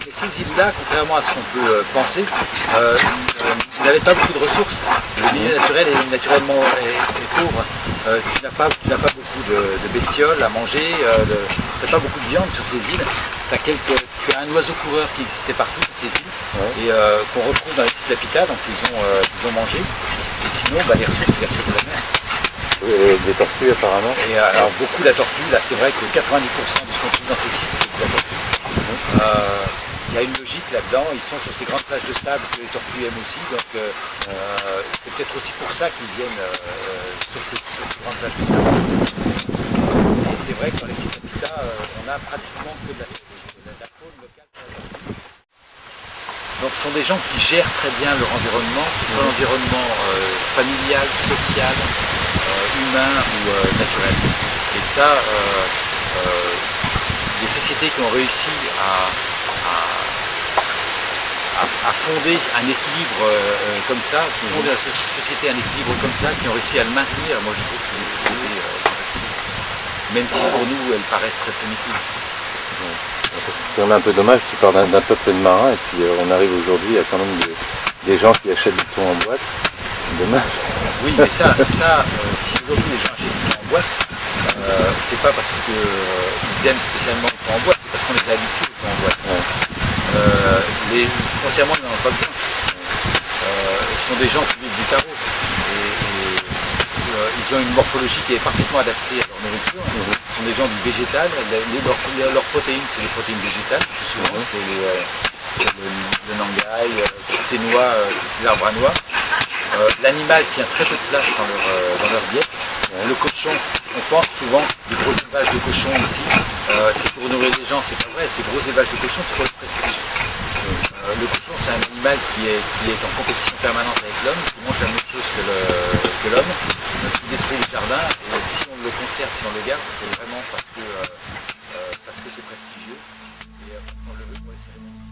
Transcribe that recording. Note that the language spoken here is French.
Mais ces îles-là, contrairement à ce qu'on peut penser, n'avaient pas beaucoup de ressources. Le milieu naturel est naturellement est pauvre. Tu n'as pas beaucoup de bestioles à manger, tu n'as pas beaucoup de viande sur ces îles. Tu as un oiseau coureur qui existait partout sur ces îles et qu'on retrouve dans les sites d'habitat, donc ils ont mangé. Et sinon, les ressources, c'est les ressources de la mer. Et des tortues apparemment. Et alors beaucoup la tortue, là c'est vrai que 90% de ce qu'on trouve dans ces sites c'est de la tortue. Il y a une logique là-dedans, ils sont sur ces grandes plages de sable que les tortues aiment aussi, donc c'est peut-être aussi pour ça qu'ils viennent sur ces grandes plages de sable. Et c'est vrai que dans les sites d'habitat, on a pratiquement que de la faune locale sur la tortue. Donc ce sont des gens qui gèrent très bien leur environnement, que ce soit l'environnement familial, social, humain ou naturel. Et ça, les sociétés qui ont réussi à fonder un équilibre comme ça, qui fondent la société un équilibre comme ça, qui ont réussi à le maintenir, moi je trouve que c'est des sociétés fantastiques. Même si pour nous elles paraissent très primitives. C'est quand même un peu dommage, tu parles d'un peuple de marins et puis on arrive aujourd'hui à quand même des gens qui achètent du thon en boîte. Dommage. Oui, mais ça si aujourd'hui les gens achètent du thon en boîte, c'est pas parce qu'ils aiment spécialement le thon en boîte, c'est parce qu'on les a habitués au thon en boîte. Foncièrement, ils n'en ont pas besoin. Ce sont des gens qui vivent du tarot. Ils ont une morphologie qui est parfaitement adaptée à leur nourriture. Ce sont des gens du végétal. Leurs protéines, c'est des protéines végétales. Plus souvent, c'est le nangai, toutes ces noix, tous ces arbres à noix. L'animal tient très peu de place dans leur diète. Le cochon, on pense souvent des gros élevages de cochons ici, c'est pour nourrir les gens, c'est pas vrai, ces gros élevages de cochons c'est pour le prestige. Le cochon c'est un animal qui est en compétition permanente avec l'homme, qui mange la même chose que l'homme, qui détruit le jardin, et si on le conserve, si on le garde, c'est vraiment parce que c'est prestigieux et parce qu'on le veut pour les cérémonies.